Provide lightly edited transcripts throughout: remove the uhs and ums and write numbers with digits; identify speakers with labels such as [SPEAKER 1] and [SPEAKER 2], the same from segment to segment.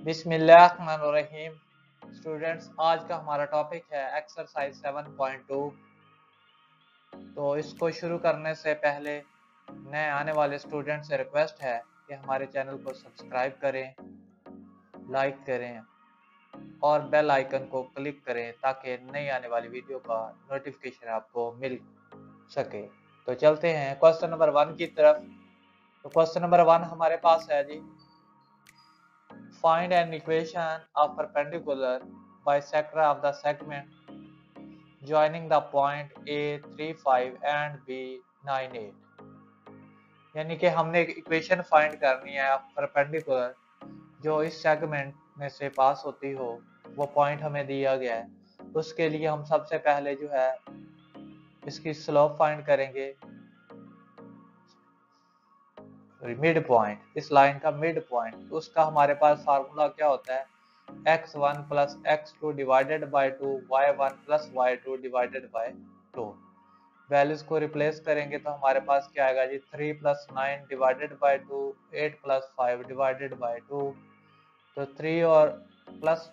[SPEAKER 1] बिस्मिल्लाहिर्रहमानिर्रहीम। स्टूडेंट्स, आज का हमारा टॉपिक है एक्सरसाइज 7.2। तो इसको शुरू करने से पहले नए आने वाले स्टूडेंट से रिक्वेस्ट है कि हमारे चैनल को सब्सक्राइब करें, लाइक करें और बेल आइकन को क्लिक करें ताकि नई आने वाली वीडियो का नोटिफिकेशन आपको मिल सके। तो चलते हैं क्वेश्चन नंबर 1 की तरफ। तो क्वेश्चन नंबर 1 हमारे पास है जी, find an equation of perpendicular bisector of the segment joining the point A 35 and B 98। यानी कि हमने एक इक्वेशन फाइंड करनी है परपेंडिकुलर जो इस सेगमेंट में से पास होती हो, वो पॉइंट हमें दिया गया है। उसके लिए हम सबसे पहले जो है इसकी स्लोप फाइंड करेंगे, मिड पॉइंट, इस लाइन का मिड पॉइंट। उसका हमारे पास फार्मूला क्या होता है, x1 plus x2 divided by 2, y1 plus y2 divided by 2। Values को रिप्लेस करेंगे तो हमारे पास क्या आएगा जी, 3 plus 9 divided by 2, 8 plus 5 divided by 2। तो 3 और प्लस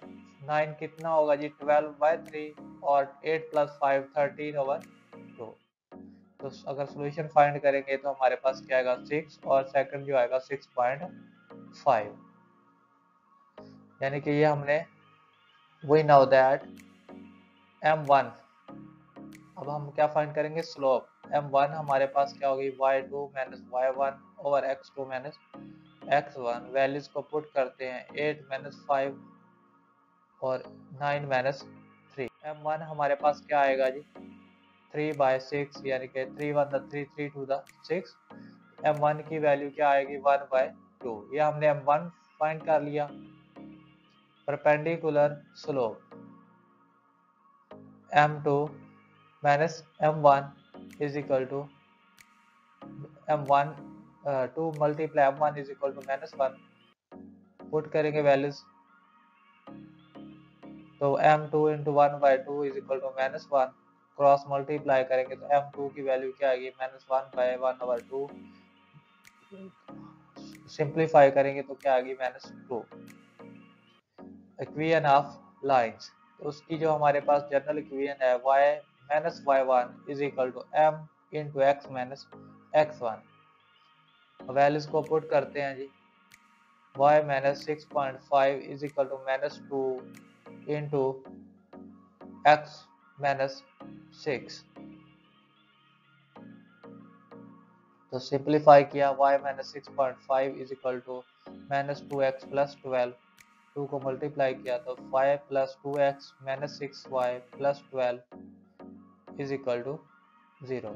[SPEAKER 1] 9 कितना होगा जी, 12 बाई 3, और 8 प्लस 5 13 ओवर 2। तो अगर सॉल्यूशन फाइंड करेंगे तो हमारे पास क्या आएगा 6, और सेकंड जो आएगा 6.5। यानी कि ये हमने वी नो दैट m1। अब हम क्या फाइंड करेंगे, स्लोप। m1 हमारे पास क्या होगी, y2 minus y1 over x2 minus x1। Values को पुट करते हैं, 8 माइनस 5 और 9 माइनस 3। m1 हमारे पास क्या आएगा जी, 3/6, यानी कि 3 1 द 3 3 2 द 6। m1 की वैल्यू क्या आएगी, 1/2। ये हमने m1 फाइंड कर लिया। Perpendicular slope m2 minus m1 is equal to m1 2 multiply m1 is equal to -1। Put करेंगे वैल्यूज, तो m2 into 1/2 is equal to -1। Cross multiply करेंगे तो m2 की वैल्यू क्या आएगी, -1/1/2। सिंप्लीफाई करेंगे तो क्या आएगी, -2। इक्वेशन ऑफ लाइंस, तो उसकी जो हमारे पास जनरल इक्वेशन है, y minus y1 is equal to m into x minus x1। Values को पुट करते हैं जी, y minus 6.5 is equal to -2 into x minus 6। तो सिंप्लीफाई किया, y minus 6.5 is equal to -2x plus 12। 2 को multiply किया तो 5 plus 2x minus 6y plus 12 is equal to 0।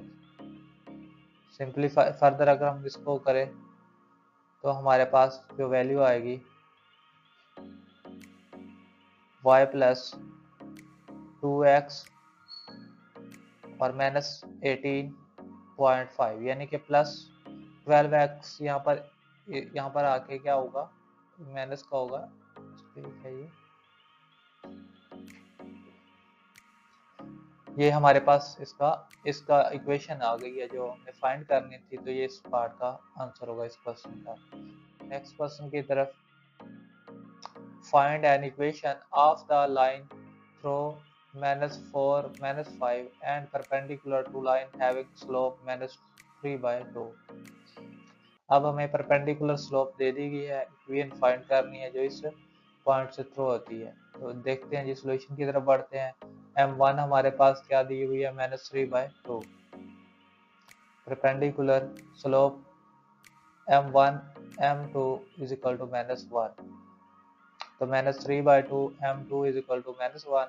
[SPEAKER 1] Simplify further अगर हम इसको करें तो हमारे पास जो वैल्यू आएगी, y प्लस 2x और -18.5, यानी कि प्लस 12x। यहाँ पर आके क्या होगा, माइनस का होगा, ठीक है। ये हमारे पास इसका इक्वेशन आ गई है जो हमें फाइंड करनी थी। तो ये इस पार्ट का आंसर होगा इस क्वेश्चन का। नेक्स्ट क्वेश्चन की तरफ, find an equation of the line through -4 -5 and perpendicular to line having slope -3/2। अब हमें परपेंडिकुलर स्लोप दे दी गई है, इक्वेशन फाइंड करनी है जो इस पॉइंट से थ्रू होती है। तो देखते हैं जी, सॉल्यूशन की तरफ बढ़ते हैं। m1 हमारे पास क्या दी हुई है, -3/2। Perpendicular slope m1 m2 is equal to -1। तो -3/2 m2 is equal to -1,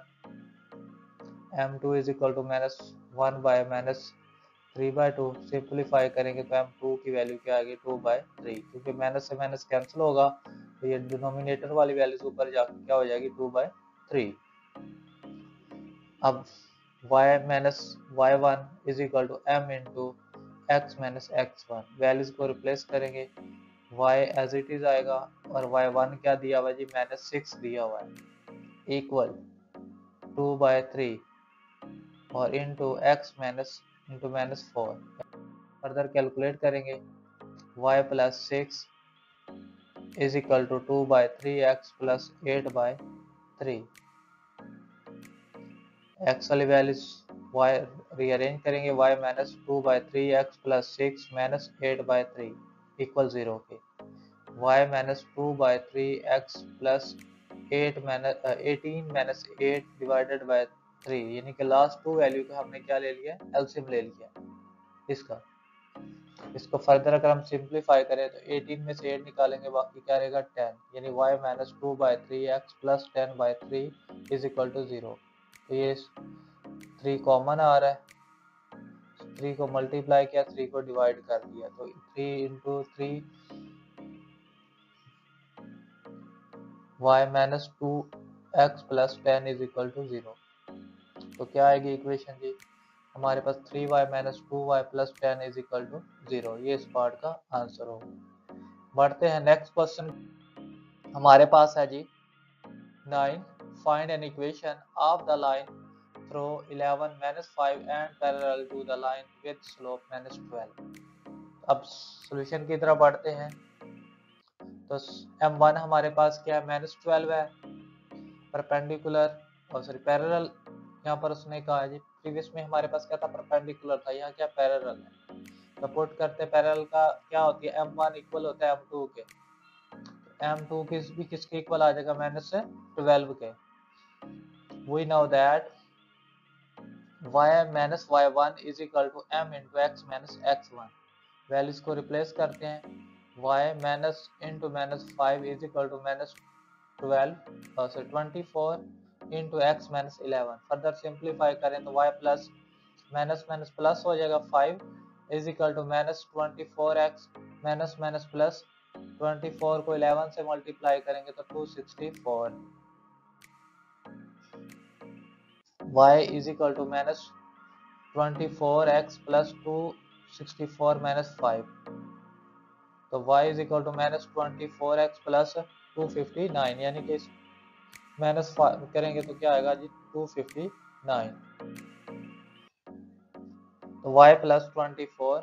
[SPEAKER 1] m2 is equal to -1 by -3/2। Simplify करेंगे तो m2 की वैल्यू क्या आएगी, 2/3। क्योंकि माइनस से माइनस कैंसिल होगा तो ये डिनोमिनेटर वाली वैल्यूज ऊपर जाकर क्या हो जाएगी, 2/3। अब y minus y1 is equal to m into x minus x1। Values को रिप्लेस करेंगे, y एज इट इज आएगा, और y1 क्या दिया हुआ जी, -6 दिया हुआ है, इक्वल 2/3 और into x minus into -4। Further calculate करेंगे, y plus 6 is equal to 2/3x plus 8/3। X वाली वैल्यूज वाई रीअरेंज करेंगे, y minus 2/3x plus 6 minus 8/3 equal 0 के, y minus 2/3x plus 18 minus 8 divided by 3, यानी कि last to value का हमने क्या ले लिया, एलसीएम ले लिया इसका। इसको फर्दर अगर हम सिंप्लीफाई करें तो 18 में से 8 निकालेंगे, बाकी क्या रहेगा 10, यानी y minus 2/3x plus 10/3 is equal to 0। तो ये 3 कॉमन आ रहा है, 3 को मल्टीप्लाई किया, 3 को डिवाइड कर दिया, तो 3 into 3 y minus 2x plus 10 is equal to 0। तो क्या आएगी इक्वेशन जी, हमारे पास 3y minus 2y plus 10 is equal to 0। ये इस पार्ट का आंसर होगा। बढ़ते हैं नेक्स्ट क्वेश्चन, हमारे पास है जी 9, find an equation of the line through 11 minus 5 and parallel to the line with slope minus 12। अब सॉल्यूशन की तरफ बढ़ते हैं। तो m1 हमारे पास क्या है, माइनस 12 है, परपेंडिकुलर और सॉरी पैरेलल, यहाँ पर उसने कहा जी, प्रीवियस में हमारे पास क्या था, परपेंडिकुलर था, यहाँ क्या पैरेलल है। तो पुट करते पैरेलल का क्या होती है, m1 इक्वल होता है m2 के, m2 भी किसके इक्वल आ जाएगा, माइनस 12 के। We know that y minus y1 is equal to m into x minus x1। Values को रिप्लेस करते हैं, y minus into minus 5 is equal to minus 12 और 24 into x minus 11। Further simplify करें तो y plus minus minus plus हो जाएगा, 5 is equal to minus 24x minus minus plus 24 को 11 से मल्टीप्लाई करेंगे तो 264। y is equal to minus 24x plus 264 minus 5, तो y is equal to minus 24x plus 259, यानी कि माइनस करेंगे तो क्या आएगा जी 259। तो y plus 24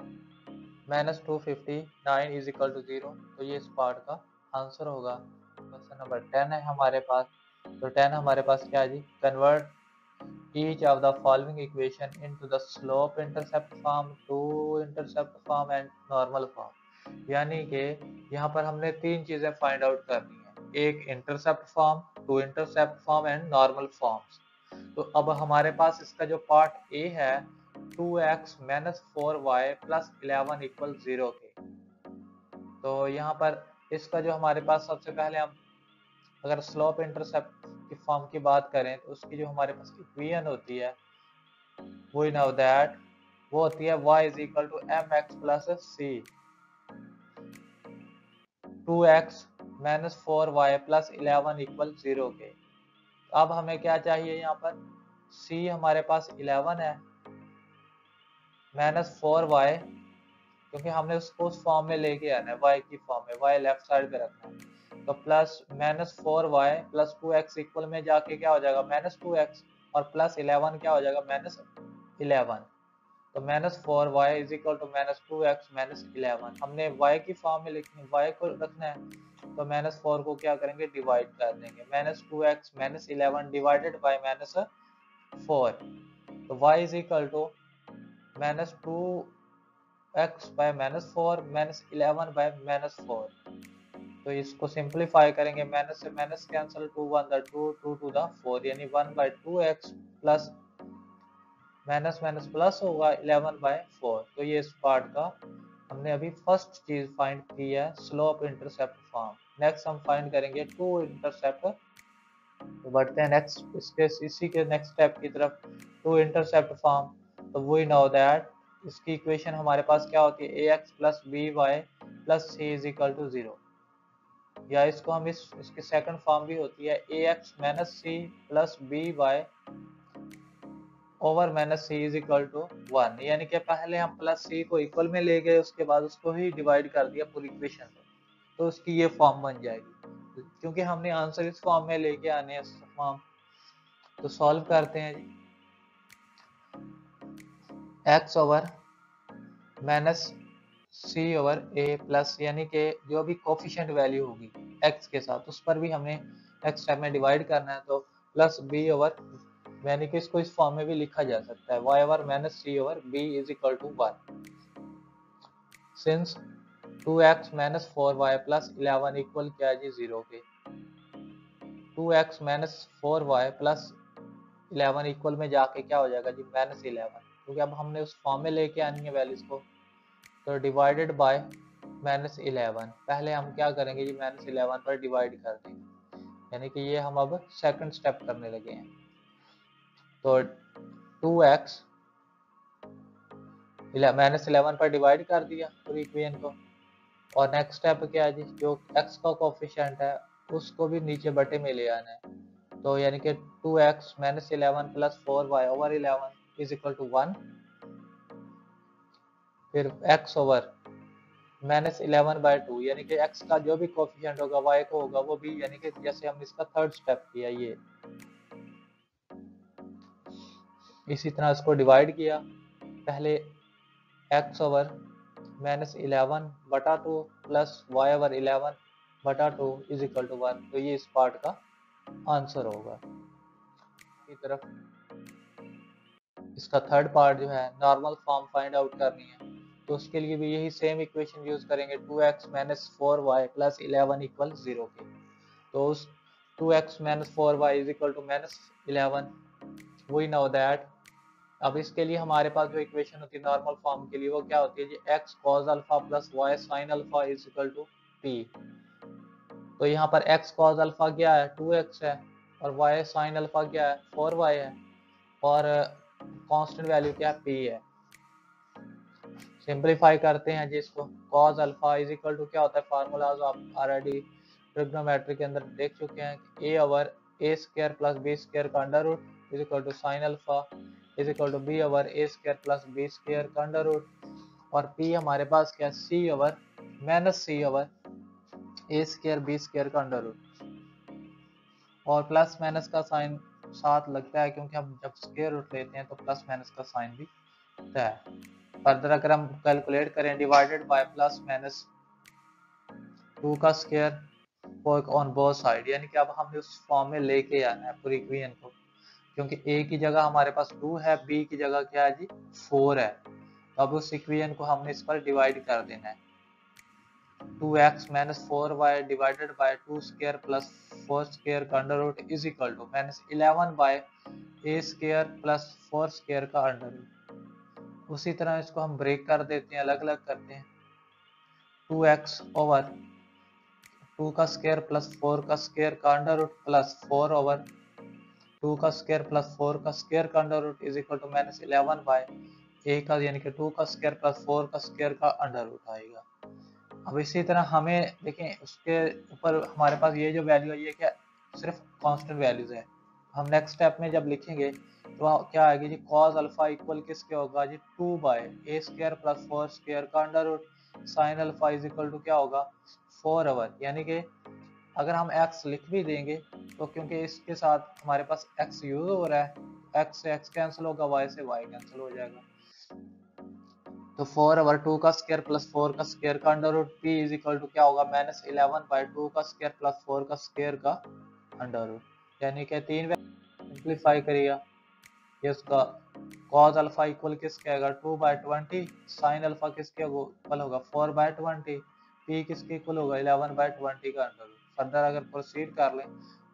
[SPEAKER 1] minus 259 is equal to 0। तो ये इस पार्ट का आंसर होगा। क्वेश्चन नंबर 10 है हमारे पास। तो 10 हमारे पास क्या है जी, convert each of the following equation into the slope intercept form, to intercept form and normal form। यानी कि यहाँ पर हमने तीन चीजें फाइंड आउट करनी है, एक intercept form, two intercept form and normal forms. तो अब हमारे पास इसका जो पार्ट ए है 2x minus 4y plus 11 equal 0 के, तो यहाँ पर इसका जो हमारे पास सबसे पहले हम अगर स्लोप इंटरसेप्ट की फॉर्म की बात करें तो उसकी जो हमारे पास इक्वेशन होती है वी नो दैट वो होती है y is equal to M X plus C, 2x minus 4y plus 11 equal 0 के। अब हमें क्या चाहिए, यहाँ पर c हमारे पास 11 है, माइनस 4y, क्योंकि हमने उसको उस फॉर्म में लेके आना है, y की फॉर्म में, y लेफ्ट साइड पे रखना है, तो plus minus 4y plus 2x equal में जाके क्या हो जाएगा माइनस 2x, और प्लस 11 क्या हो जाएगा माइनस 11। तो minus 4y is equal to minus 2x minus 11। हमने y की फॉर्म में लिखनी, y को रखना है, तो माइनस 4 को क्या करेंगे डिवाइड कर देंगे, minus 2x minus 11 divided by minus 4। तो y is equal to minus 2x by minus 4 minus 11 by minus 4। तो इसको सिंप्लीफाई करेंगे, माइनस से minus cancel, 2 1 the 2 2 to the 4, यानी 1 by 2x plus minus minus plus होगा 11 bye 4। तो ये इस पार्ट का हमने अभी फर्स्ट चीज फाइंड की है, स्लोप इंटरसेप्ट फॉर्म। नेक्स्ट हम फाइंड करेंगे टू इंटरसेप्ट। तो बढ़ते हैं नेक्स्ट इसी के नेक्स्ट स्टेप की तरफ, टू इंटरसेप्ट फॉर्म। तो वी नो दैट इसकी इक्वेशन हमारे पास क्या होती है, ax plus B Y plus C is equal to 0, या इसको हम इसकी सेकंड फॉर्म भी होती है ax minus C plus B Y over minus C is equal to 1, यानी कि पहले हम प्लस सी को इक्वल में ले गए, उसके बाद उसको ही डिवाइड कर दिया पूरी इक्वेशन में, तो उसकी ये फॉर्म बन जाएगी। क्योंकि हमने आंसर इस फॉर्म में लेके आने हैं फॉर्म, तो सॉल्व करते हैं जी। x ओवर माइनस सी ओवर ए प्लस, यानी कि जो भी कोफिशिएंट वैल्यू होगी एक्स के साथ उस पर भी हमने एक्स टाइम में डिवाइड करना है, तो प्लस बी ओवर, यानी कि इसको इस फॉर्म में भी लिखा जा सकता है Y over minus C over B is equal to 1। Since 2x minus 4y plus 11 equal क्या है जी 0 के, 2x minus 4y plus 11 equal में जाके क्या हो जाएगा जी माइनस 11, क्योंकि अब हमने उस फॉर्म में लेके आनी है वैल्यूज को। तो डिवाइडेड बाय माइनस 11, पहले हम क्या करेंगे जी माइनस 11 पर डिवाइड कर देंगे, यानी कि ये हम अब सेकंड स्टेप करने लगे हैं। तो 2x माइनस 11 पर डिवाइड कर दिया पूरी इक्वेशन को, और नेक्स्ट स्टेप क्या है जी, जो x का कोफिशिएंट है उसको भी नीचे बटे में ले आना है, तो यानी कि 2x minus 11 plus 4y over 11 is equal to 1। फिर x ओवर माइनस 11 बाई 2, यानी कि x का जो भी कोफिशिएंट होगा y को होगा वो भी, यानी कि जैसे हमने इसका थर्ड स्टेप किया ये, इसी तरह इसको डिवाइड किया। पहले x ओवर माइनस 11 बटा 2 प्लस वाई ओवर 11 बटा 2 इज इक्वल टू 1, तो ये इस पार्ट का आंसर होगा। की तरफ इसका थर्ड पार्ट जो है नॉर्मल फॉर्म फाइंड आउट करनी है, तो उसके लिए भी यही सेम इक्वेशन यूज करेंगे 2x minus 4y plus 11 equal 0 के। तो उस 2x minus 4y is equal to minus 11, we know that. अब इसके लिए हमारे पास जो इक्वेशन होती है नॉर्मल फॉर्म के लिए वो क्या होती है जी x cos alpha plus y sin alpha is equal to p। तो यहाँ पर x cos अल्फा क्या है 2x है, और y sin अल्फा क्या है 4y है, और कांस्टेंट वैल्यू क्या है p है। सिंपलीफाई करते हैं जिसको, cos alpha is equal to क्या होता है, फार्मूलाज आप ऑलरेडी ट्रिग्नोमेट्री के अंदर देख चुके हैं, a over a square plus b square का under root is equal to sin alpha is equal to b over a square plus b square का अंडर रूट, और p हमारे पास क्या है c over minus c over a square b square का under root, और plus minus का sign साथ लगता है क्योंकि हम जब स्क्वायर रूट लेते हैं तो प्लस माइनस का साइन भी होता है। फर्दर अगर हम कैलकुलेट करें डिवाइडेड बाय प्लस माइनस 2 का स्क्वायर ऑन बोथ साइड, यानी कि अब हमने उस फॉर्म में लेके आना है पूरी इक्वेशन को, क्योंकि a की जगह हमारे पास 2 है, b की जगह क्या है जी 4 है, तो अब उस इक्वेशन को हमने इस पर डिवाइड कर देना है। 2x minus 4y divided by 2 square plus 4 square का under root is equal to minus 11 by a square plus 4 square का अंडर रूट। उसी तरह इसको हम ब्रेक कर देते हैं, अलग अलग करते हैं। 2x ओवर 2 का स्क्वायर प्लस 4 का स्क्वायर का अंडर रूट प्लस 4 ओवर 2 का स्क्वायर प्लस 4 का स्क्वायर का under root is equal to minus 11 by a का, यानी कि 2 का स्क्वायर प्लस 4 का स्क्वायर का अंडर रूट आएगा। अब इसी तरह हमें देखें उसके ऊपर हमारे पास ये जो वैल्यू है ये क्या सिर्फ कांस्टेंट वैल्यूज है। हम नेक्स्ट स्टेप में जब लिखेंगे तो क्या आएगी जी cos अल्फा इक्वल किसके होगा जी 2 by a square plus 4 square का under root sin alpha is equal to क्या होगा 4 ओवर, यानी कि अगर हम x लिख भी देंगे तो क्योंकि इसके साथ हमारे पास x यूज हो रहा है, x से x कैंसिल होगा, y से y कैंसिल हो जाएगा, तो 4 ओवर 2 का स्क्वायर प्लस 4 का स्क्वायर का under root p is equal to क्या होगा माइनस 11 बाय 2 का स्क्वायर प्लस 4 का स्क्वायर का अंडर रूट, यानी कि 3 सिंप्लीफाई करिएगा ये उसका cos अल्फा इक्वल किसके आएगा 2 बाय 20, sin अल्फा किसके इक्वल होगा 4 बाय 20, p किसके इक्वल होगा 11 बाय 20 का अंडर रूट। फर्दर अगर प्रोसीड कर लें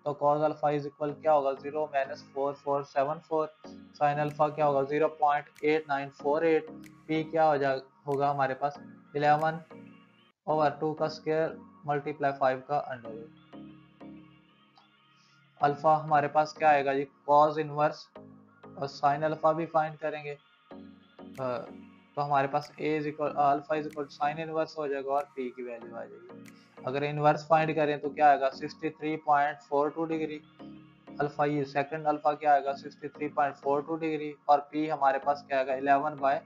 [SPEAKER 1] तो cos अल्फा इज इक्वल क्या होगा 0 माइनस 4474, sin अल्फा क्या होगा 0.8948, p क्या हो जाएगा होगा हमारे पास 11 ओवर 2 का स्क्वायर मल्टीप्लाई 5 का अंडर रूट। अल्फा हमारे पास क्या आएगा जी cos इनवर्स, और साइन अल्फा भी फाइंड करेंगे तो हमारे पास a is equal alpha is equal sine inverse हो जाएगा और p की वैल्यू आ जाएगी। अगर इनवर्स फाइंड करें तो क्या आएगा 63.42 डिग्री, अल्फा ये सेकंड अल्फा क्या आएगा 63.42 डिग्री, और p हमारे पास क्या आएगा 11 by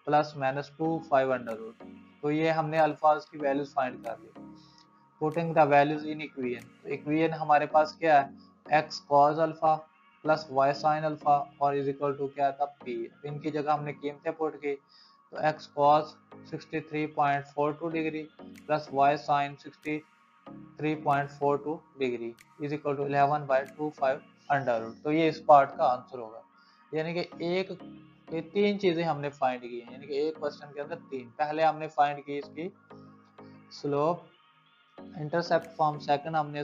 [SPEAKER 1] plus minus 2 5 under root. तो ये हमने अल्फाज की वैल्यूज फाइंड कर ली। Putting the values in equation, तो इक्वेशन हमारे पास क्या है x cos alpha plus y sin alpha और इज इक्वल टू क्या था p, इनकी जगह हमने कीमतें पुट की, तो x cos 63.42 degree plus y sin 63.42 degree is equal to 11/25 under root. तो ये इस पार्ट का आंसर होगा। यानी कि ये तीन चीजें हमने फाइंड की हैं, यानी कि एक क्वेश्चन के अंदर तीन। पहले हमने फाइंड की इसकी स्लोप इंटरसेप्ट फॉर्म, सेकंड हमने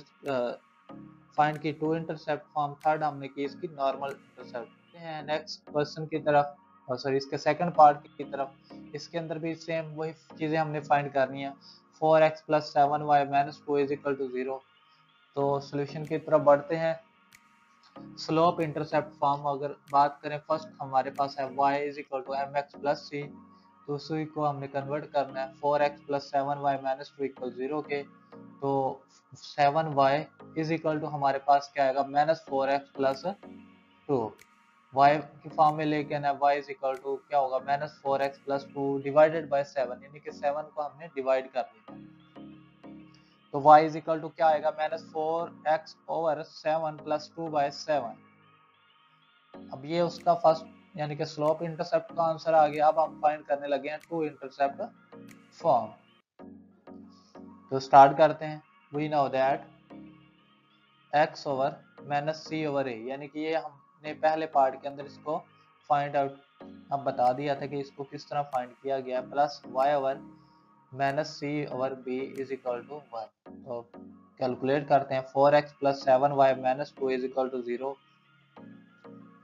[SPEAKER 1] फाइंड की टू इंटरसेप्ट फॉर्म, थर्ड हमने की इसकी नॉर्मल इंटरसेप्ट। नेक्स्ट क्वेश्चन की तरफ, सॉरी इसके सेकंड पार्ट की तरफ। इसके अंदर भी सेम वही चीजें हमने फाइंड करनी है। 4x + 7y - 2 = 0। तो सॉल्यूशन की तरफ बढ़ते हैं। स्लोप इंटरसेप्ट फॉर्म अगर बात करें, फर्स्ट हमारे पास है y = mx + c, तो उसी को हमने कन्वर्ट करना है 4x + 7y - 2 = 0 के। तो 7y = हमारे पास क्या आएगा, -4x + 2। y की फॉर्म में लेके आना, y = क्या होगा, -4x + 2 डिवाइडेड बाय 7, यानी कि 7 को हमने डिवाइड कर लिया। तो y = क्या आएगा, -4x / 7 + 2/7। अब ये उसका फर्स्ट यानी कि स्लोप इंटरसेप्ट का आंसर आ गया। अब हम फाइंड करने लगे हैं टू इंटरसेप्ट फॉर्म। तो स्टार्ट करते हैं। We know that x / -c/a, यानी कि ये हमने पहले पार्ट के अंदर इसको फाइंड आउट अब बता दिया था कि इसको किस तरह फाइंड किया गया, प्लस y / -c/b = 1। तो कैलकुलेट करते हैं। 4x + 7y - 2 = 0।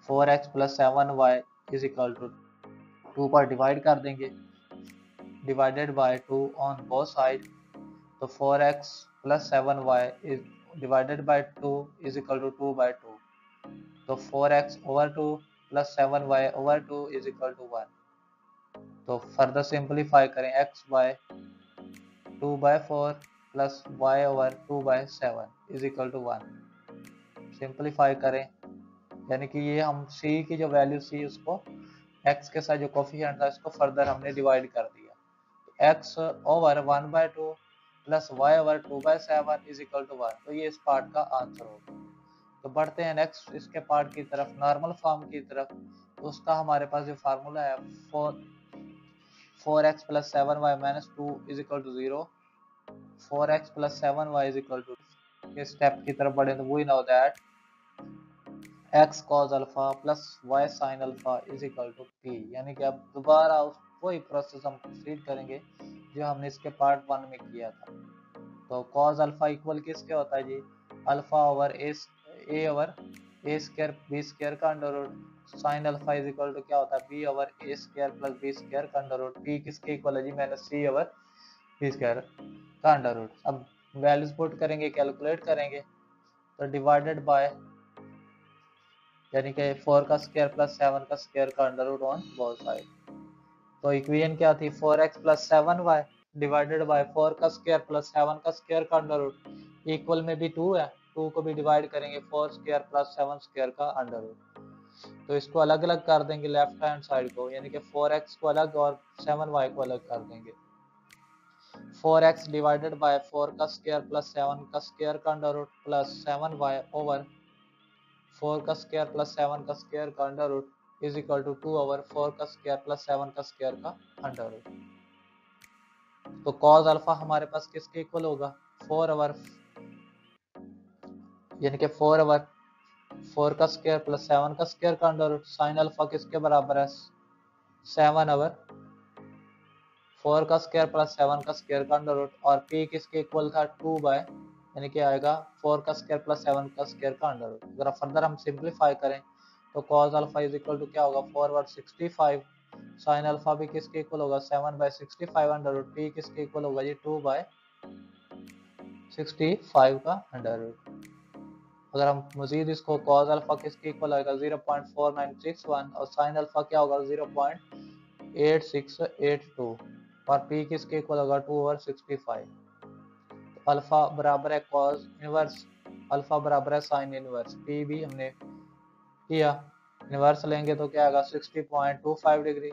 [SPEAKER 1] 4x + 7y = 2 पर डिवाइड कर देंगे, divided by 2 on both side. तो 4x + 7y डिवाइडेड बाय 2 = 2/2। तो 4x/2 + 7y/2 = 1। तो फर्दर सिंपलीफाई करें, x/2/4 + y/2/7 = 1। सिंपलीफाइ करें, यानी कि ये हम c की जो वैल्यू c उसको x के साथ जो कोफिशिएंट था इसको फर्दर हमने डिवाइड कर दिया। x/1/2 + y/2/7 = 1। तो ये इस पार्ट का आंसर होगा। तो बढ़ते हैं नेक्स्ट इसके पार्ट की तरफ, नॉर्मल फॉर्म की तरफ। तो उसका हमारे पास जो फार्मूला है 4x + 7y - 2 = 0। 4x + 7y = के स्टेप की तरफ बढ़े तो we know that x cos alpha + y sin alpha = p, यानी कि अब दोबारा वही प्रोसेस हम प्रोसीड करेंगे जो हमने इसके पार्ट 1 में किया था। तो cos अल्फा इक्वल किसके होता है जी, a/a² का अंडर रूट। sin अल्फा क्या होता है, b/a² + b² का अंडर रूट। p किसके इक्वल है जी, -c/b² का अंडर रूट। अब वैल्यूज पुट करेंगे, कैलकुलेट करेंगे। तो डिवाइडेड बाय, यानी कि 4 का स्क्वायर + 7 का स्क्वायर का under root on both side. तो इक्वेशन क्या थी, 4x + 7y डिवाइडेड बाय 4 का स्क्वायर + 7 का स्क्वायर का अंडर रूट। इक्वल में भी 2 है, 2 को भी डिवाइड करेंगे 4 स्क्वायर + 7 स्क्वायर का अंडर रूट। तो इसको अलग अलग कर देंगे लेफ्ट हैंड साइड को, यानी कि 4x को अलग और 7y को अलग कर देंगे। 4x डिवाइडेड बाय 4 का स्क्वायर + 7 का स्क्वायर का under root plus 7y over 4 का स्क्वायर + 7 का स्क्वायर का under root is equal to 2/4 का स्क्वायर + 7 का स्क्वायर का अंडर रूट। तो cos अल्फा हमारे पास किसके इक्वल होगा, 4/, यानी कि 4/4 का स्क्वायर + 7 का स्क्वायर का अंडर रूट। sin अल्फा किसके बराबर है, 7/4 का स्क्वायर + 7 का स्क्वायर का अंडर रूट। और p किसके इक्वल था, 2 बाय, यानी कि आएगा 4 का स्क्वायर + 7 का स्क्वायर का अंडर रूट। अगर फर्दर हम सिंपलीफाई करें तो cos अल्फा क्या होगा, 4/65। sin अल्फा भी किसके इक्वल होगा, 7/65 अंडर रूट। p किसके इक्वल होगा जी, 2/65 का अंडर रूट। अगर हम मजीद इसको cos अल्फा किसके इक्वल आएगा, 0.4961, और sin अल्फा क्या होगा, 0.8682, और p किसके इक्वल होगा, 2/65। अल्फा बराबर है cos इनवर्स, अल्फा बराबर है sin इनवर्स। p भी हमने किया, इनवर्स लेंगे तो क्या आएगा, 60.25 डिग्री,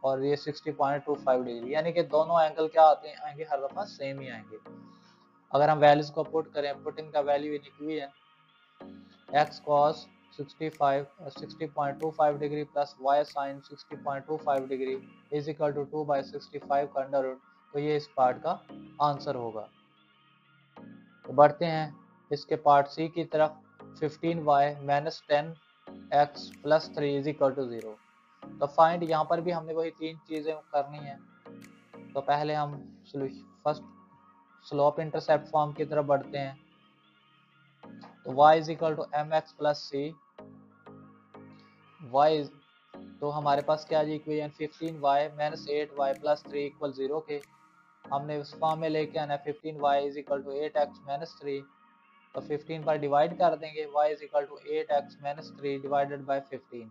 [SPEAKER 1] और ये 60.25 डिग्री, यानी कि दोनों एंगल क्या आएंगे, हर दफा सेम ही आएंगे। अगर हम वैल्यूज को पुट करें, putting the value in equation, x cos 60.25 degree plus y sine 60.25 degree is equal to 2/65 का अंडर रूट। तो ये इस पार्ट का आंसर होगा। तो बढ़ते हैं इसके पार्ट सी की तरफ। 15y minus 10x plus 3 is equal to 0। तो फाइंड, यहाँ पर भी हमने वही तीन चीजें करनी है। तो पहले हम फर्स्ट स्लोप इंटरसेप्ट फॉर्म की तरफ बढ़ते हैं। तो y is equal to mx plus C. y तो हमारे पास क्या है equation 15y minus 8y plus 3 equal 0 के हमने उस फॉर्म में लेके आना है। 15y is equal to 8x minus 3। तो 15 पर डिवाइड कर देंगे, y is equal to 8x minus 3 divided by 15।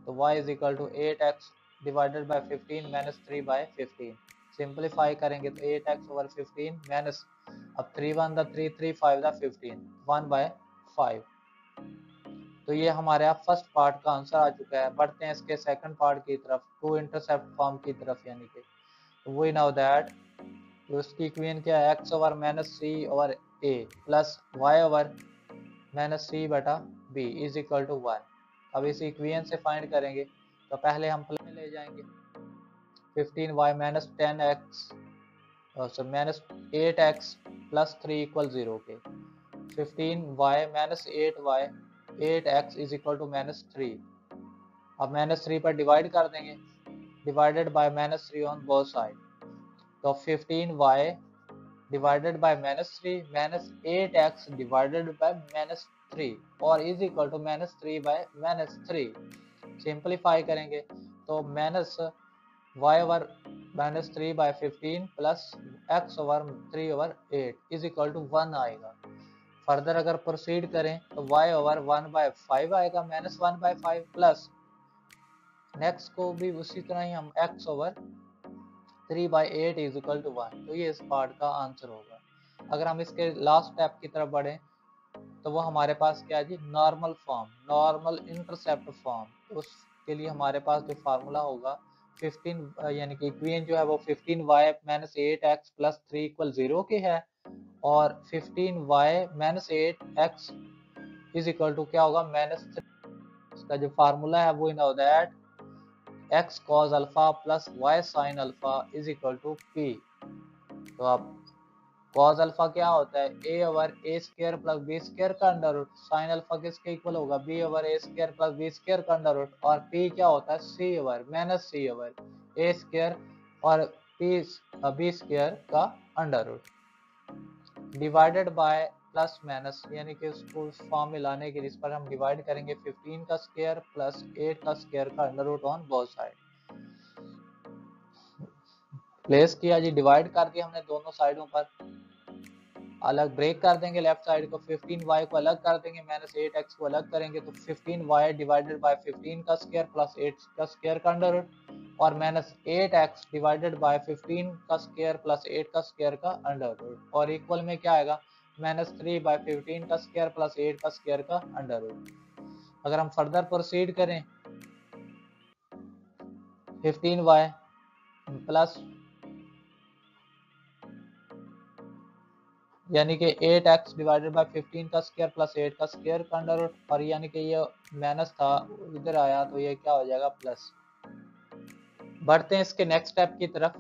[SPEAKER 1] तो y is equal to 8x divided by 15 minus 3 by 15। Simplify करेंगे तो 8x ओवर 15 माइनस, अब 3 1 द 3 3 5 द 15 1 बाय 5। तो ये हमारे यहाँ फर्स्ट पार्ट का आंसर आ चुका है। बढ़ते हैं इसके सेकंड पार्ट की तरफ, टू इंटरसेप्ट फॉर्म की तरफ, यानी कि वी नो दैट तो उसकी इक्वेशन क्या है, x over minus C over a plus y over minus c बटा b इज इक्वल टू 1। अब इस इक्वेशन से फाइंड करेंगे। तो पहले हम प्लस में ले जाएंगे 15y minus 10x sorry minus 8x plus 3 equal 0 के 15y minus 8y 8x is equal to minus 3। अब माइनस 3 पर डिवाइड कर देंगे, divided by minus 3 on both side. तो 15y divided by minus 3 minus 8x divided by minus 3 और is equal to minus 3 by minus 3। Simplify करेंगे तो minus y over minus 3 by 15 plus x over 3 over 8 is equal to 1 आएगा। Further अगर proceed करें तो y over 1 bye 5 आएगा minus 1 bye 5 plus next को भी उसी तरह ही हम x over 3 by 8 is equal to 1। तो ये इस पार्ट का आंसर होगा। अगर हम इसके लास्ट स्टेप की तरफ बढ़े तो वो हमारे पास क्या है जी, normal form, normal intercept form. उसके लिए हमारे पास जो फार्मूला होगा 15 यानी कि इक्वेशन जो है वो 15y minus 8x plus 3 equal 0 के है और 15y minus 8x is equal to क्या होगा माइनस 3। इसका जो फार्मूला है वो in that x cos alpha plus y sin alpha is equal to p। तो अब cos अल्फा क्या होता है, a over a square plus b square का अंडर रूट। sin अल्फा किसके इक्वल होगा, b over a square plus b square का under root. और p क्या होता है, c over minus c over a square और b स्क्वायर का under root divided by plus minus, यानी कि उसको उस फॉर्म में लाने के लिए इस पर हम डिवाइड करेंगे 15 का स्क्वायर प्लस 8 का स्क्वायर का under root on both side. Place किया जी, डिवाइड कर दिया हमने दोनों साइडों पर, अलग ब्रेक कर देंगे लेफ्ट साइड को, 15y को अलग कर देंगे माइनस 8x को अलग करेंगे। तो 15y डिवाइडेड बाय 15 का स्क्वायर प्लस 8 का स्क्वायर का अंडर रूट और माइनस 8x डिवाइडेड बाय 15 का स्क्वायर प्लस 8 का स्क्वायर का अंडर रूट और इक्वल में क्या आएगा माइनस 3 बाय 15 का स्क्वायर प्लस 8 का स्क्वायर का अंडर रूट। अगर हम फर्दर प्रोसीड करें 15y प्लस यानी कि 8x डिवाइडेड बाय 15 का स्क्वायर प्लस 8 का स्क्वायर का अंडर रूट और यानी कि ये माइनस था इधर आया तो ये क्या हो जाएगा प्लस। बढ़ते हैं इसके नेक्स्ट स्टेप की तरफ,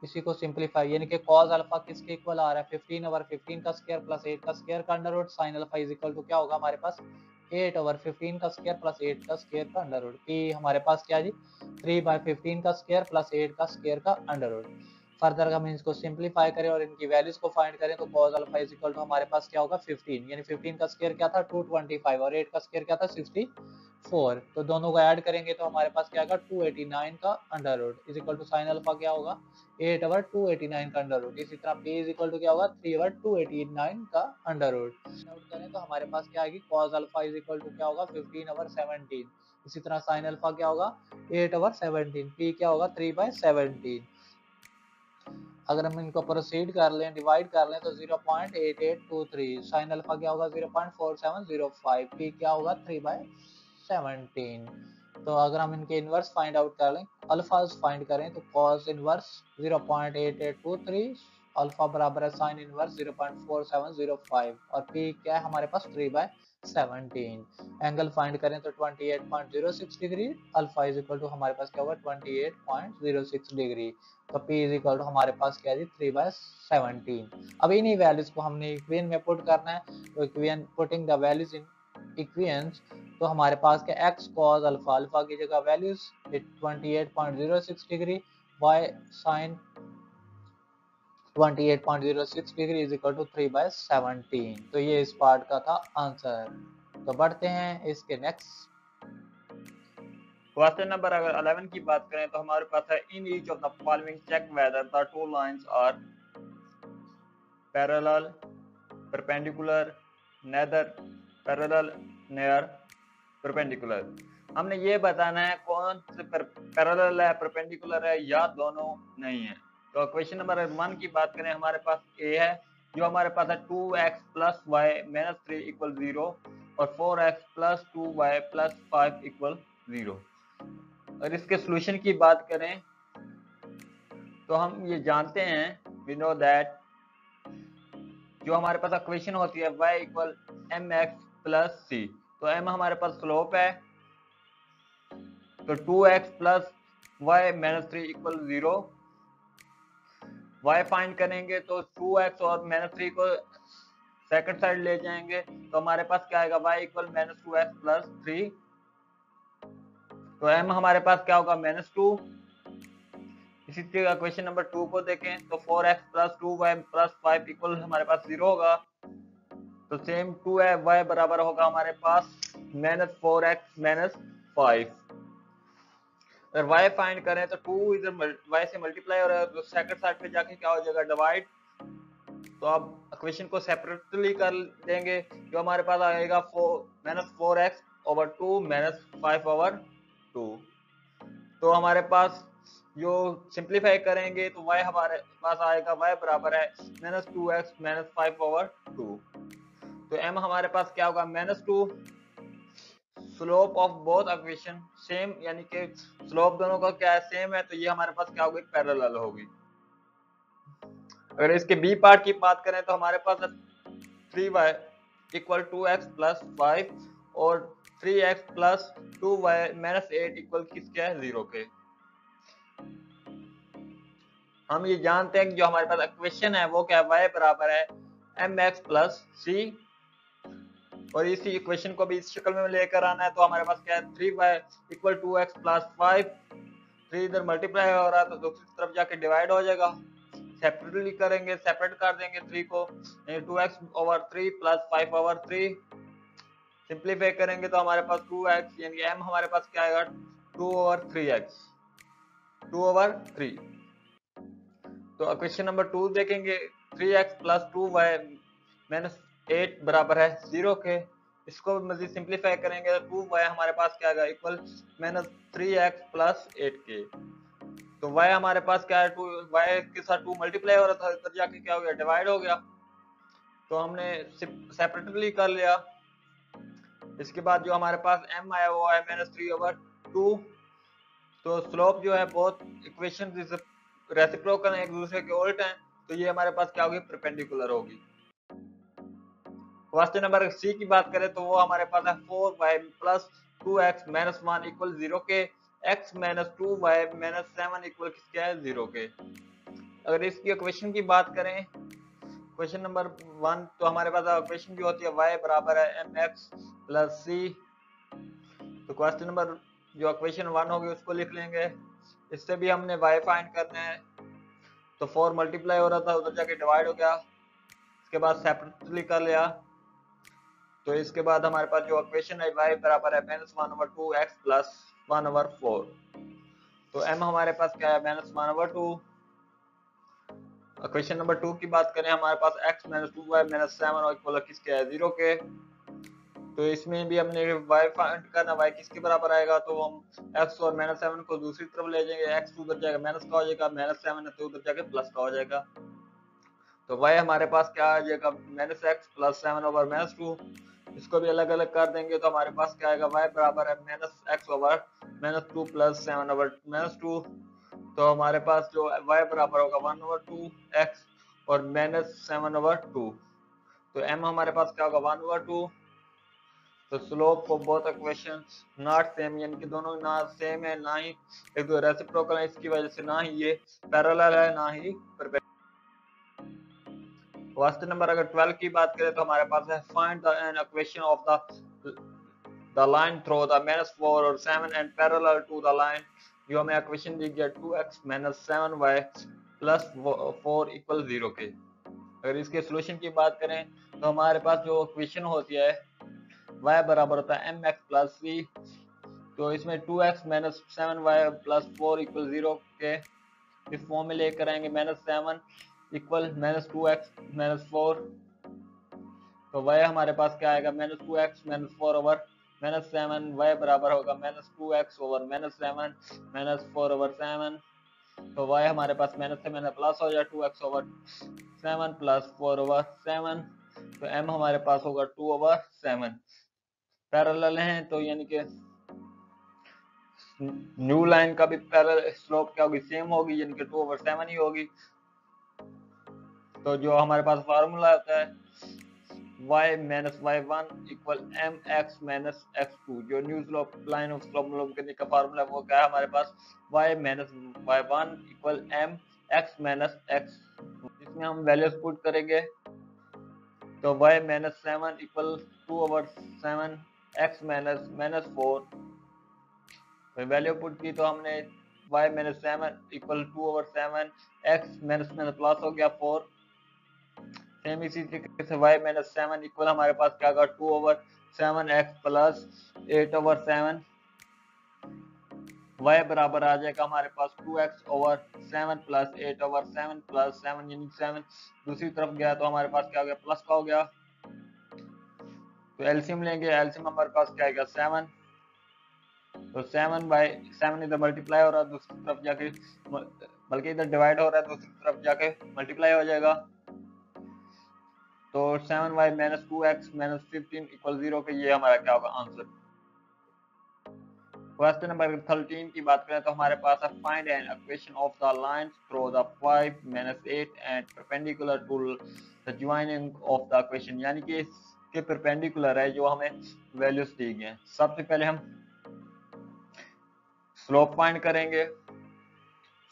[SPEAKER 1] इसी को सिंपलीफाई, यानी कि cos अल्फा किसके इक्वल आ रहा है 15 ओवर 15 का स्क्वायर प्लस 8 का स्क्वायर का under root. sin alpha is equal to क्या होगा हमारे पास 8 ओवर 15 का स्क्वायर प्लस 8 का स्क्वायर का अंडर रूट की हमारे पास क्या जी 3 बाय 15 का स्क्वायर प्लस 8 का स्क्वायर का अंडर रूट। फर्दर हम इसको सिंपलीफाई करें और इनकी वैल्यूज को फाइंड करें तो cos alpha is equal to हमारे पास क्या होगा 15, यानी 15 का स्क्वायर क्या था 225 और 8 का स्क्वायर क्या था 64। तो दोनों को ऐड करेंगे तो हमारे पास क्या आएगा 289 का under root is equal to sin alpha क्या होगा 8 ओवर 289 का अंडर रूट। इसी तरह p इज इक्वल टू क्या होगा 3 ओवर 289 का अंडर रूट। आउट करें तो हमारे पास क्या आएगी cos alpha is equal to क्या होगा 15 ओवर 17। इसी तरह sin अल्फा क्या होगा 8 ओवर 17, p क्या होगा 3 बाय 17। अगर हम इनको प्रोसीड कर लें डिवाइड कर लें तो 0.8823, sin अल्फा क्या होगा 0.4705, p क्या होगा 3 बाय 17। तो अगर हम इनके इनवर्स फाइंड आउट कर लें अल्फाज फाइंड करें तो cos इनवर्स 0.8823 अल्फा बराबर है साइन इनवर्स 0.4705 और पी क्या है हमारे पास 3/17। एंगल फाइंड करें तो 28.06 degree, alpha is equal to हमारे पास क्या होगा 28.06 डिग्री, तो पी इज इक्वल टू हमारे पास क्या है 3/17। अब इन्हीं वैल्यूज को हमने इक्वेशन में पुट करना है, तो equation putting the values in equations, तो हमारे पास क्या x cos अल्फा, अल्फा की जगह values 28.06 degree, y sin 28.06 degree is equal to 3/17। तो ये इस पार्ट का था आंसर। तो बढ़ते हैं इसके नेक्स्ट
[SPEAKER 2] क्वेश्चन नंबर अगर 11 की बात करें तो हमारे पास है in each of the following check whether the two lines are parallel, perpendicular, neither parallel, nor perpendicular. हमने ये बताना है कौन से पैरेलल है, परपेंडिकुलर है या दोनों नहीं है। तो क्वेश्चन नंबर 1 की बात करें, हमारे पास ए है जो हमारे पास है 2x plus y minus 3 equal 0 और 4x plus 2y plus 5 equal 0। और इसके सोल्यूशन की बात करें तो हम ये जानते हैं, वी नो दैट जो हमारे पास इक्वेशन होती है y equal mx plus c, तो m हमारे पास स्लोप है, तो 2x plus y minus 3 equal 0। y find करेंगे तो 2x और माइनस 3 को सेकंड साइड ले जाएंगे, तो हमारे पास क्या आएगा y equal minus 2x plus 3, तो m हमारे पास क्या होगा -2। इसी तरह क्वेश्चन नंबर 2 को देखें तो 4x plus 2y plus 5 equal हमारे पास 0 होगा, तो सेम 2y बराबर होगा हमारे पास -4x माइनस 5। अगर y फाइंड करें तो 2 इधर y से मल्टीप्लाई और सेकंड साइड पे जाके क्या हो जाएगा डिवाइड, तो अब इक्वेशन को सेपरेटली कर देंगे, जो हमारे पास आएगा -4x ओवर 2 -5 ओवर 2। तो हमारे पास जो सिंप्लीफाई करेंगे तो y हमारे पास आएगा y बराबर है -2x -5 ओवर 2। तो m हमारे पास क्या होगा -2। Slope of both equation same, यानी कि स्लोप दोनों का क्या है सेम है, तो ये हमारे पास क्या होगी पैरेलल होगी। अगर इसके बी पार्ट की बात करें तो हमारे पास 3y इक्वल 2x प्लस 5 और 3x plus 2y minus 8 equal किसके है 0 के। हम ये जानते हैं कि जो हमारे पास इक्वेशन है वो क्या है y बराबर है mx प्लस c, और इसी इक्वेशन को भी इस शक्ल में लेकर आना है, तो हमारे पास क्या है 3y इक्वल 2x प्लस 5, 3 इधर मल्टीप्लाई हो रहा है तो दूसरी तरफ जाके डिवाइड हो जाएगा, सेपरेटली करेंगे, सेपरेट कर देंगे 3 को, 2x over 3 plus 5 over 3, simplify करेंगे तो हमारे पास 2x, यानी m हमारे पास क्या आएगा 2 ओवर 3x, 2 ओवर 3। तो क्वेश्चन नंबर 2 देखेंगे 3x प्लस 2y माइनस 8 बराबर है 0 के, इसको मजीद सिंप्लीफाई करेंगे तो 2y हमारे पास क्या आएगा इक्वल -3x प्लस 8 के। तो y हमारे पास क्या है 2, y के साथ 2 मल्टीप्लाई हो रहा था, इधर जाके क्या हो गया डिवाइड हो गया, तो हमने सेपरेटली कर लिया। इसके बाद जो हमारे पास m आया वो है -3 ओवर 2। तो स्लोप जो है बहुत इक्वेशन रेसिप्रोकल एक दूसरे के उल्ट हैं, तो ये हमारे पास क्या होगी परपेंडिकुलर होगी। क्वेश्चन नंबर सी की बात करें तो वो हमारे पास है 4y plus 2x minus 1 equal 0 के, x minus 2y minus 7 equal किसके है 0 के। अगर इसकी इक्वेशन की बात करें क्वेश्चन नंबर 1, तो हमारे पास इक्वेशन भी होती है y बराबर है mx प्लस c। तो क्वेश्चन नंबर जो इक्वेशन 1 होगी उसको लिख लेंगे, इससे भी हमने y फाइंड करना है, तो 4 मल्टीप्लाई हो रहा था उधर जाके डिवाइड हो गया, इसके बाद सेपरेटली कर लिया, तो इसके बाद हमारे पास जो इक्वेशन है y बराबर है -1 ओवर 2x प्लस 1 ओवर 4। तो m हमारे पास क्या है -1 ओवर 2। इक्वेशन नंबर 2 की बात करें हमारे पास x minus 2y minus 7 equal किसके है 0 के। तो इसमें भी हमने y फाइंड करना, y किसके बराबर आएगा, तो हम x और -7 को दूसरी तरफ ले जाएंगे, x उधर जाएगा माइनस का हो जाएगा, -7 है तो उधर जाके प्लस का हो जाएगा, तो y हमारे पास क्या आ जाएगा -x प्लस 7 ओवर -2। इसको भी अलग अलग कर देंगे तो हमारे पास क्या आएगा y बराबर है -x ओवर -2 प्लस 7 ओवर -2। तो हमारे पास जो y बराबर होगा 1 ओवर 2x और -7/2। तो m हमारे पास क्या होगा 1/2। तो slope of both equations not same, यानी कि दोनों ना सेम है, ना ही एक दो रेसिप्रोकल है, इसकी वजह से ना ही ये पैरेलल है ना ही परपेंडिकुलर। क्वेश्चन नंबर अगर 12 की बात करें तो हमारे पास है find the equation of the line through the -4 और 7 and parallel to the line. जो हमें इक्वेशन दी गई 2x - 7y + 4 = 0 के। अगर इसके सॉल्यूशन की बात करें तो हमारे पास जो इक्वेशन होती है y बराबर होता है mx + c। तो इसमें 2x - 7y + 4 = 0 के इस फॉर्म में लेकर आएंगे। -7 = -2x - 4। तो y हमारे पास क्या आएगा -2x - 4 ओवर -7। y बराबर होगा -2x ओवर -7 -4 ओवर 7। तो y हमारे पास माइनस से माइनस प्लस हो जाए 2x ओवर 7 + 4 ओवर 7। तो m हमारे पास होगा 2/7। पैरेलल हैं तो यानी कि न्यू लाइन का भी पैरेलल स्लोप क्या होगी सेम होगी, यानी कि 2/7 ही होगी। तो जो हमारे पास फार्मूला होता है y - y1 = mx - x2। जो new slope line of slope लोगों का फार्मूला वो क्या है हमारे पास y - y1 = mx - x। इसमें हम वैल्यूज पुट करेंगे तो y - 7 = 2/7 x - 4। वैल्यू पुट की तो हमने y - 7 = 2/7 x प्लस हो गया 4। सेम इसी तरीके से y - 7 इक्वल हमारे पास क्या होगा 2/7 x प्लस 8/7। y बराबर आ जाएगा हमारे पास 2x/7 प्लस 8/7 प्लस 7, यानी 7 दूसरी तरफ गया तो हमारे पास क्या हो गया प्लस का हो गया। तो एलसीएम लेंगे, एलसीएम हमारे पास क्या आएगा 7। तो 7/7 इधर मल्टीप्लाई हो रहा है दूसरी तरफ जाके, बल्कि इधर डिवाइड हो रहा है दूसरी तरफ जाके मल्टीप्लाई हो जाएगा। तो 7y - 2x - 15 = 0 के ये हमारा क्या होगा आंसर। क्वेश्चन नंबर 13 की बात करें तो हमारे पास है find an equation of the lines through the 5 - 8 and perpendicular to the joining of the equation, यानी कि इसके परपेंडिकुलर है जो हमें वैल्यूज दी गई हैं। सबसे पहले हम स्लोप फाइंड करेंगे।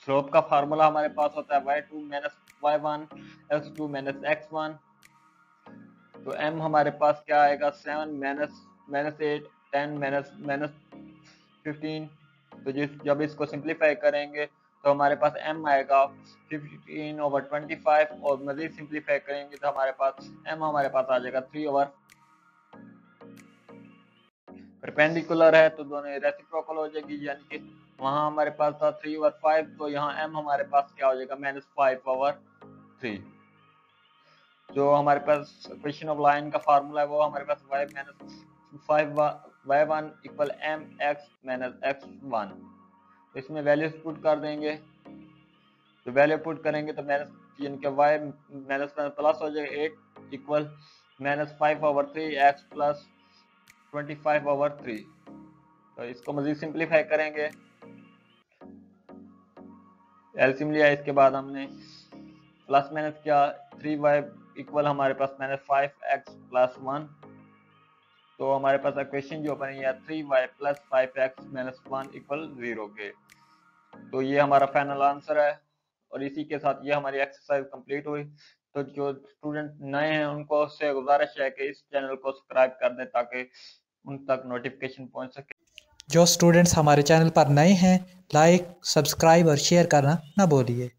[SPEAKER 2] स्लोप का फार्मूला हमारे पास होता है y2 - y1 x2 - x1। तो m हमारे पास क्या आएगा 7 - 8 10 - 15। तो जब इसको सिंप्लीफाई करेंगे तो हमारे पास m आएगा 15/25 और मजीद सिंप्लीफाई करेंगे तो हमारे पास m हमारे पास आ जाएगा 3/। परपेंडिकुलर है तो दोनों रेसिप्रोकल हो जाएगी, यानी कि वहां हमारे पास था 3/5 तो यहाँ m हमारे पास क्या हो जाएगा -5/3। जो हमारे पास इक्वेशन ऑफ लाइन का फार्मूला है वो हमारे पास y - 5y1 = mx - x1। इसमें वैल्यूज पुट कर देंगे। तो वैल्यू पुट करेंगे तो माइनस यानी कि y माइनस प्लस हो जाएगा 8 इक्वल -5/3 x प्लस 25/3। तो इसको मजीद सिंप्लीफाई करेंगे, एलसीएम लिया, इसके बाद हमने प्लस माइनस किया 3y इक्वल हमारे पास -5x + 1। तो हमारे पास इक्वेशन जो बनी है 3y + 5x - 1 = 0 के। तो ये हमारा फाइनल आंसर है और इसी के साथ ये हमारी एक्सरसाइज कंप्लीट हुई। तो जो स्टूडेंट नए हैं उनको से गुजारिश है कि इस चैनल को सब्सक्राइब कर दें ताकि उन तक नोटिफिकेशन पहुंच सके।
[SPEAKER 3] जो स्टूडेंट्स हमारे चैनल पर नए हैं लाइक सब्सक्राइब और शेयर करना ना भूलिए।